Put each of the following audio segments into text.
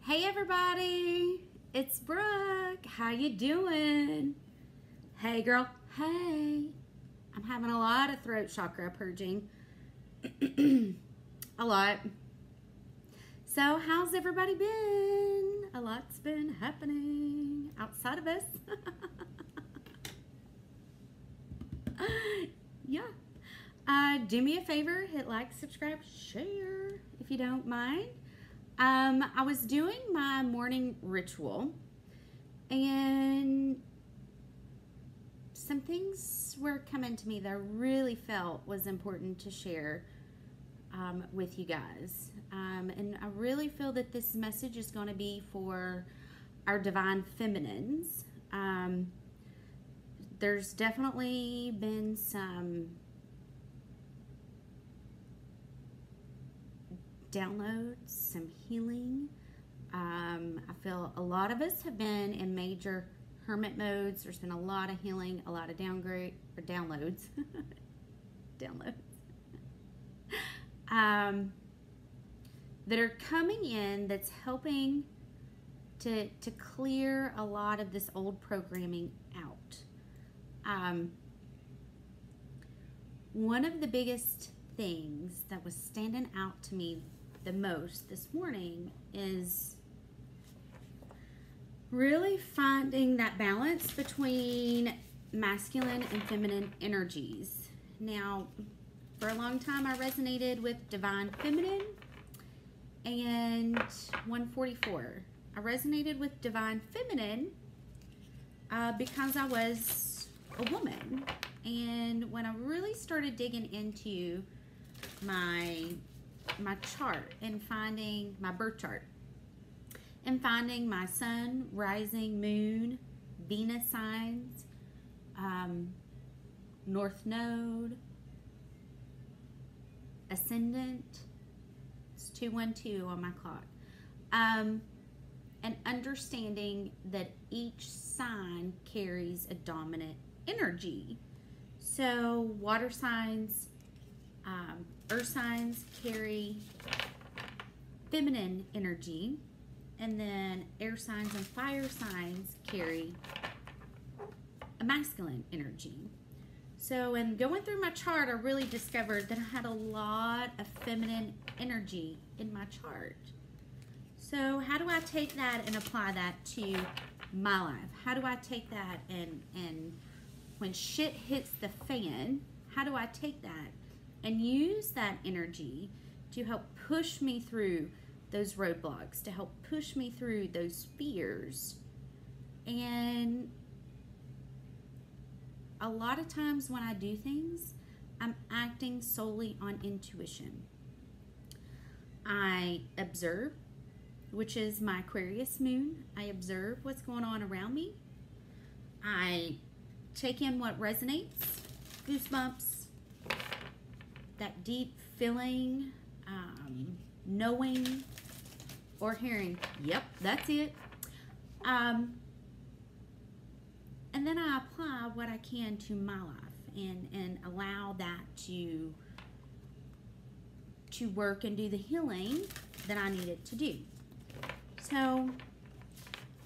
Hey everybody, it's Brooke. How you doing? Hey girl, hey. I'm having a lot of throat chakra purging. A lot. So how's everybody been? A lot's been happening outside of us. Yeah. Do me a favor, hit like, subscribe, share if you don't mind. I was doing my morning ritual and some things were coming to me that I really felt was important to share with you guys. And I really feel that this message is going to be for our divine feminines. There's definitely been some downloads, some healing. I feel a lot of us have been in major hermit modes. There's been a lot of healing, a lot of downloads. That are coming in, that's helping to clear a lot of this old programming out. One of the biggest things that was standing out to me the most this morning is really finding that balance between masculine and feminine energies. Now, for a long time I resonated with divine feminine, and 144. I resonated with divine feminine because I was a woman. And when I really started digging into my chart and finding my birth chart and finding my sun, rising, moon, Venus signs, North Node, Ascendant, it's 212 on my clock, and understanding that each sign carries a dominant energy. So water signs, earth signs carry feminine energy, and then air signs and fire signs carry a masculine energy. So in going through my chart, I really discovered that I had a lot of feminine energy in my chart. So how do I take that and apply that to my life? How do I take that and when shit hits the fan, how do I take that and use that energy to help push me through those roadblocks, to help push me through those fears? And a lot of times when I do things, I'm acting solely on intuition. I observe, which is my Aquarius moon. I observe what's going on around me. I take in what resonates, goosebumps, that deep feeling, knowing or hearing, yep, that's it. And then I apply what I can to my life and allow that to work and do the healing that I need it to do. So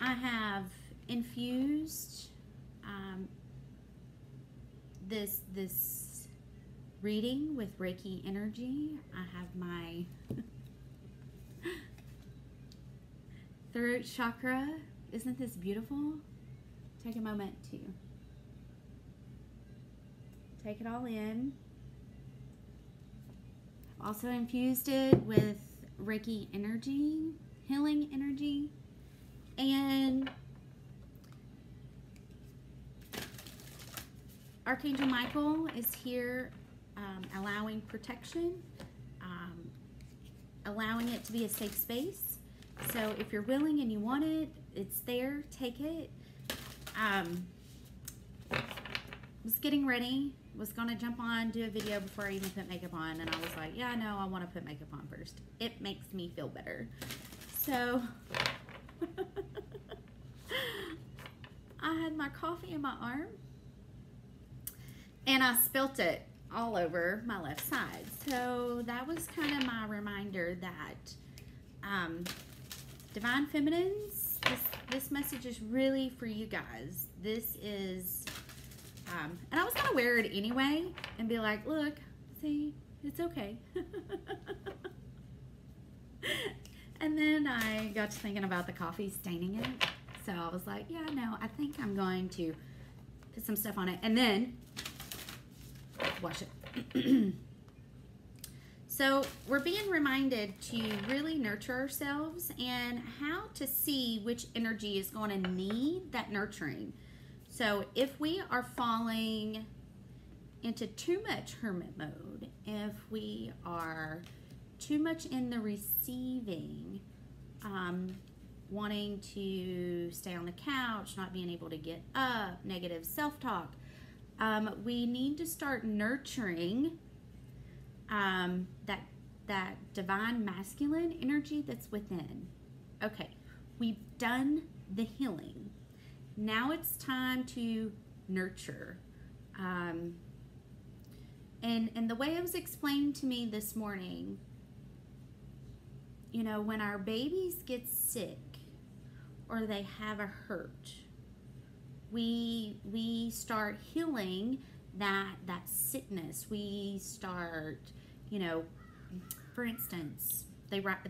I have infused this reading with Reiki energy. I have my throat chakra. Isn't this beautiful? Take a moment to take it all in. I've also infused it with Reiki energy, healing energy, and Archangel Michael is here, allowing protection, allowing it to be a safe space. So if you're willing and you want it, it's there, take it. Was getting ready, was gonna jump on, do a video before I even put makeup on, and I was like, yeah, no, I want to put makeup on first. It makes me feel better. So I had my coffee in my arm and I spilt it all over my left side. So that was kind of my reminder that Divine Feminines, this message is really for you guys. This is, and I was going to wear it anyway and be like, look, see, it's okay. And then I got to thinking about the coffee staining it. So I was like, yeah, no, I think I'm going to put some stuff on it and then wash it. So we're being reminded to really nurture ourselves and how to see which energy is going to need that nurturing. So if we are falling into too much hermit mode, if we are too much in the receiving, wanting to stay on the couch, not being able to get up, negative self-talk, we need to start nurturing that divine masculine energy that's within. Okay, we've done the healing. Now it's time to nurture. And the way it was explained to me this morning, you know, when our babies get sick or they have a hurt, we start healing that sickness. We start, you know, for instance, they wreck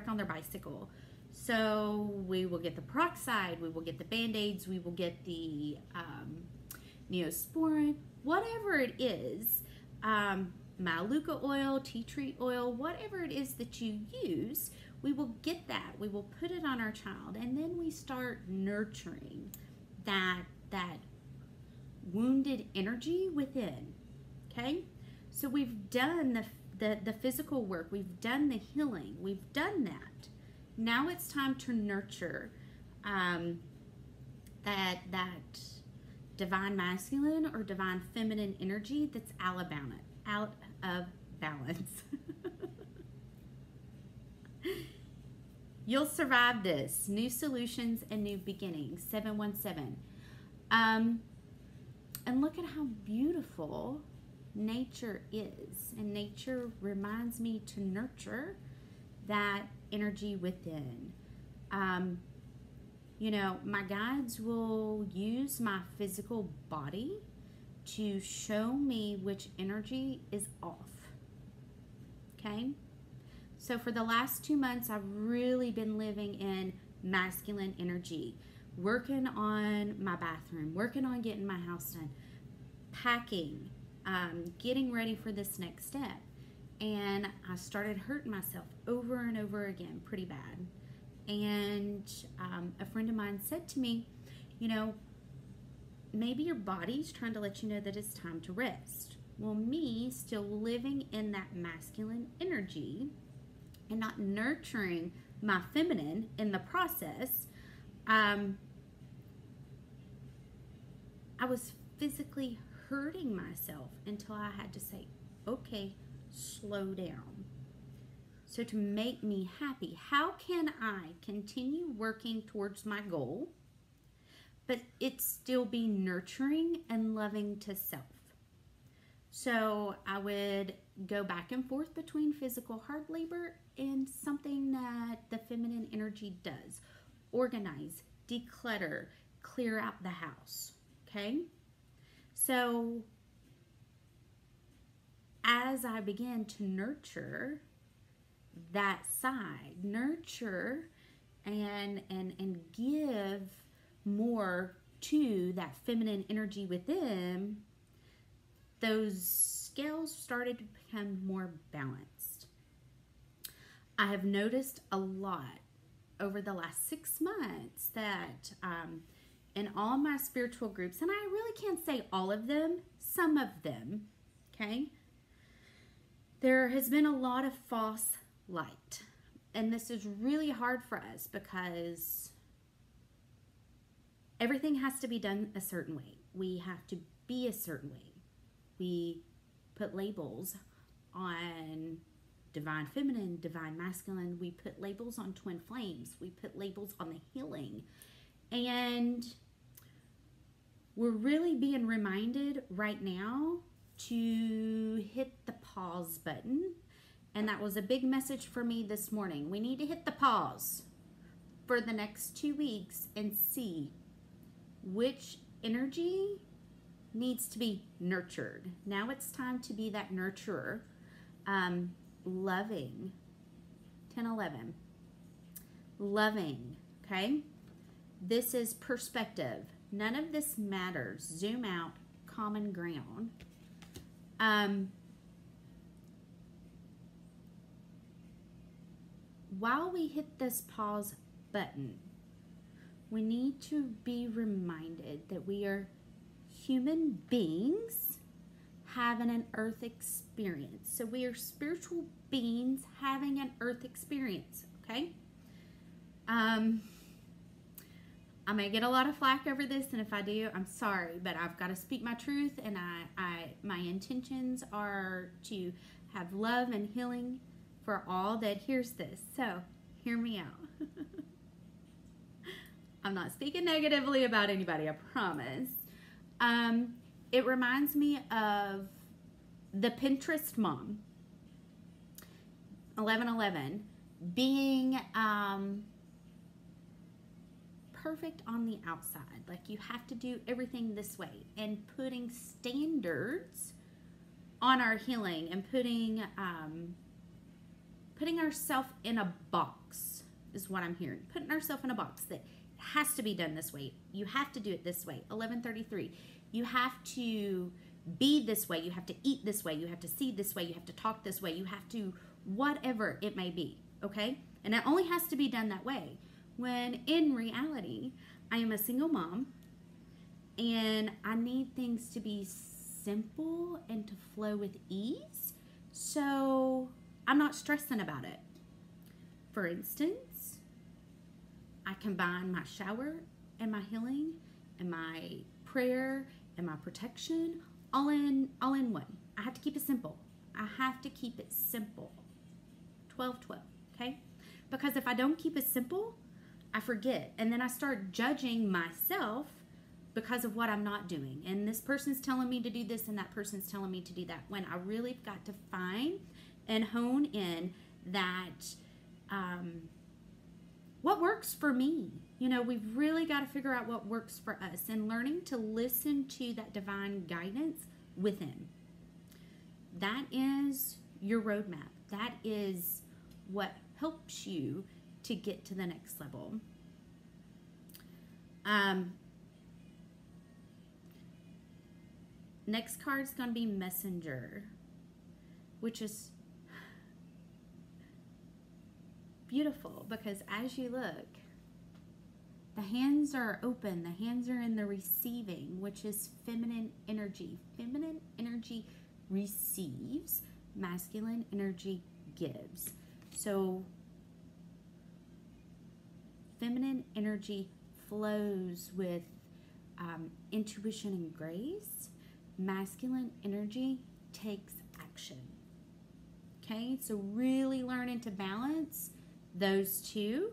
on their bicycle. So we will get the peroxide, we will get the Band-Aids, we will get the Neosporin, whatever it is, Maluka oil, tea tree oil, whatever it is that you use, we will get that. We will put it on our child, and then we start nurturing that wounded energy within. Okay? So we've done the physical work, we've done the healing, we've done that. Now it's time to nurture that divine masculine or divine feminine energy that's out of balance. You'll survive this. New solutions and new beginnings. 717. And look at how beautiful nature is. And nature reminds me to nurture that energy within. You know, my guides will use my physical body to show me which energy is off. Okay? So for the last 2 months, I've really been living in masculine energy, working on my bathroom, working on getting my house done, packing, getting ready for this next step. And I started hurting myself over and over again, pretty bad. And a friend of mine said to me, you know, maybe your body's trying to let you know that it's time to rest. Well, me still living in that masculine energy and not nurturing my feminine in the process, I was physically hurting myself until I had to say, okay, slow down. So to make me happy, how can I continue working towards my goal, but it still be nurturing and loving to self? So I would go back and forth between physical hard labor and something that the feminine energy does. Organize, declutter, clear out the house, okay? So as I began to nurture that side, nurture and give more to that feminine energy within, those scales started to become more balanced. I have noticed a lot over the last 6 months that in all my spiritual groups, and I really can't say all of them, some of them, okay, there has been a lot of false light. And this is really hard for us because everything has to be done a certain way. We have to be a certain way. We put labels on divine feminine, divine masculine. We put labels on twin flames. We put labels on the healing. And we're really being reminded right now to hit the pause button And that was a big message for me this morning. We need to hit the pause for the next 2 weeks and see which energy needs to be nurtured. Now it's time to be that nurturer. Loving. 10, 11. Loving. Okay? This is perspective. None of this matters. Zoom out. Common ground. While we hit this pause button, we need to be reminded that we are human beings having an earth experience. So we are spiritual beings having an earth experience, okay? I may get a lot of flack over this, and if I do, I'm sorry, but I've got to speak my truth, and my intentions are to have love and healing for all that hears this. So, hear me out. I'm not speaking negatively about anybody, I promise. It reminds me of the Pinterest mom, 1111, being perfect on the outside. Like, you have to do everything this way, and putting standards on our healing and putting ourselves in a box is what I'm hearing. Putting ourselves in a box that has to be done this way. You have to do it this way. 1133. You have to be this way. You have to eat this way. You have to see this way. You have to talk this way. You have to whatever it may be. Okay? And it only has to be done that way. When in reality, I am a single mom and I need things to be simple and to flow with ease. So I'm not stressing about it. For instance, I combine my shower and my healing and my prayer and my protection all in one. I have to keep it simple. I have to keep it simple. 12-12, okay? Because if I don't keep it simple, I forget. And then I start judging myself because of what I'm not doing. And this person's telling me to do this and that person's telling me to do that. When I really got to find and hone in that what works for me. You know, we've really got to figure out what works for us and learning to listen to that divine guidance within. That is your roadmap. That is what helps you to get to the next level. Next card is going to be Messenger, which is beautiful because as you look, the hands are open, the hands are in the receiving, which is feminine energy. Feminine energy receives, masculine energy gives. So feminine energy flows with intuition and grace. Masculine energy takes action. Okay, so really learning to balance those two.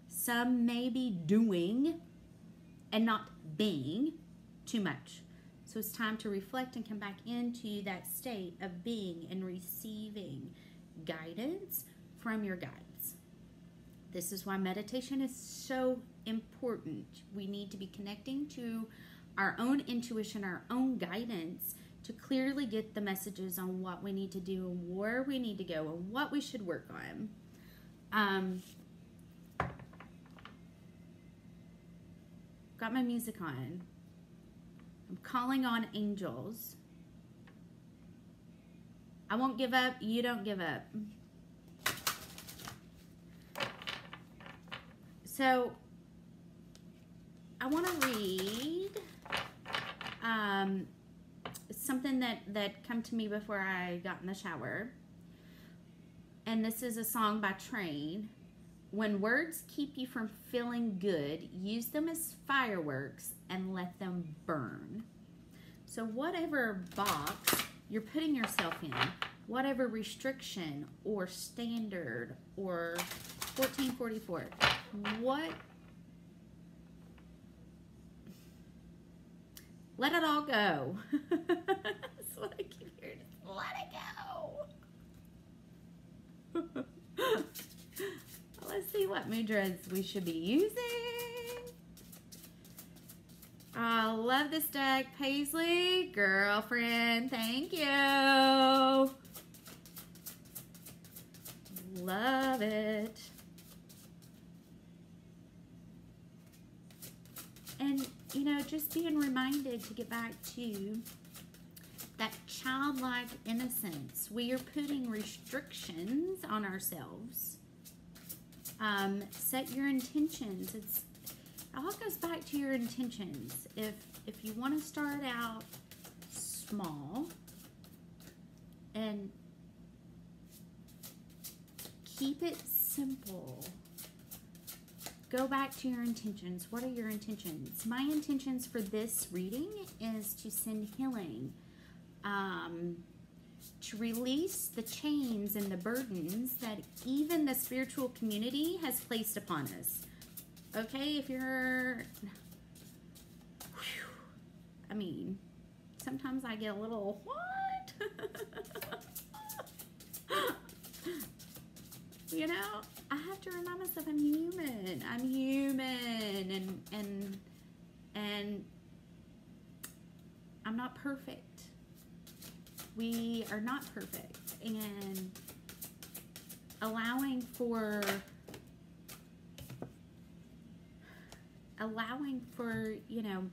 Some may be doing and not being too much. So it's time to reflect and come back into that state of being and receiving guidance from your guides. This is why meditation is so important. We need to be connecting to our own intuition, our own guidance, to clearly get the messages on what we need to do and where we need to go and what we should work on. Got my music on. I'm calling on angels. I won't give up. You don't give up. So I want to read something that come to me before I got in the shower. And this is a song by Train. When words keep you from feeling good, use them as fireworks and let them burn. So whatever box you're putting yourself in, whatever restriction or standard or 1444, let it all go. That's what I keep hearing. Let it go. Let's see what mudras we should be using. I love this deck, Paisley. Girlfriend, thank you. Love it. And, you know, just being reminded to get back to that childlike innocence. We are putting restrictions on ourselves. Set your intentions. It all goes back to your intentions. If you want to start out small and keep it simple, go back to your intentions. What are your intentions? My intentions for this reading is to send healing, to release the chains and the burdens that even the spiritual community has placed upon us. Okay, if you're, I mean, sometimes I get a little, what? You know, I have to remind myself I'm human. I'm human, and I'm not perfect. We are not perfect, and allowing for you know,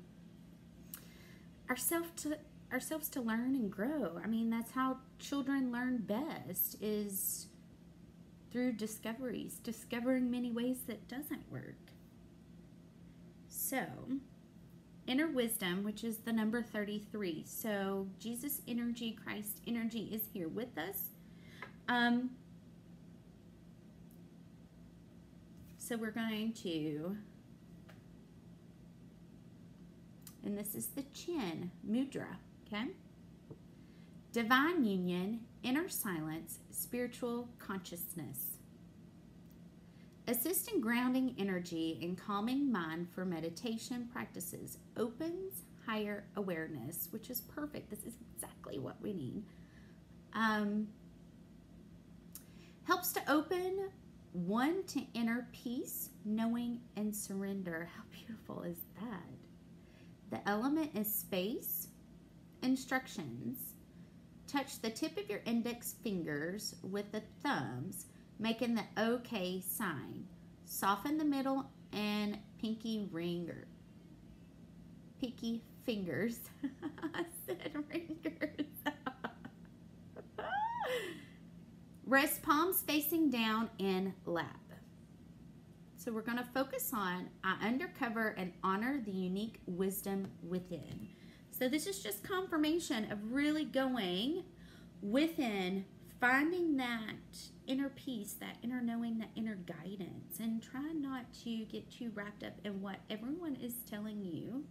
ourselves to learn and grow. I mean, that's how children learn best, is through discoveries, discovering many ways that doesn't work. So, inner wisdom, which is the number 33. So, Jesus energy, Christ energy is here with us. So we're going to, and this is the chin mudra, okay? Divine union, inner silence, spiritual consciousness. Assist in grounding energy and calming mind for meditation practices. Opens higher awareness, which is perfect. This is exactly what we need. Helps to open one to inner peace, knowing, and surrender. How beautiful is that? The element is space. Instructions. Touch the tip of your index fingers with the thumbs, making the OK sign. Soften the middle and pinky fingers. I said ringers. Rest palms facing down in lap. So we're going to focus on, I undercover and honor the unique wisdom within. So this is just confirmation of really going within, finding that inner peace, that inner knowing, that inner guidance, and try not to get too wrapped up in what everyone is telling you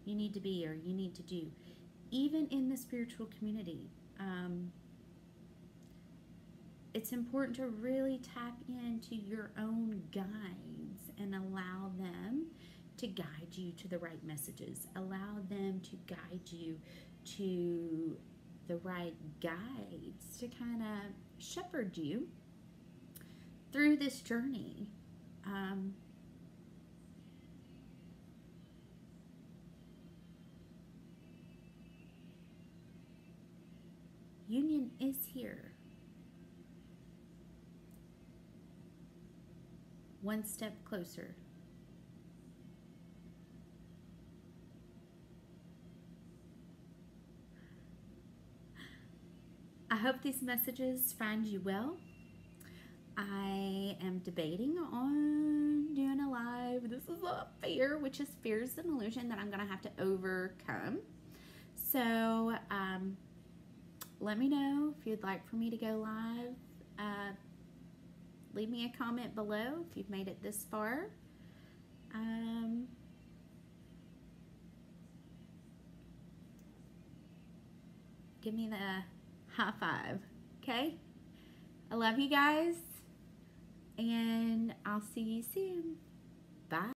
you need to be or you need to do. Even in the spiritual community, it's important to really tap into your own guides and allow them to guide you to the right messages. Allow them to guide you to the right guides to kind of shepherd you through this journey. Union is here. One step closer. I hope these messages find you well. I am debating on doing a live. This is a fear, which is fear is an illusion that I'm going to have to overcome. So let me know if you'd like for me to go live. Leave me a comment below if you've made it this far. Give me the high five, okay? I love you guys, and I'll see you soon. Bye.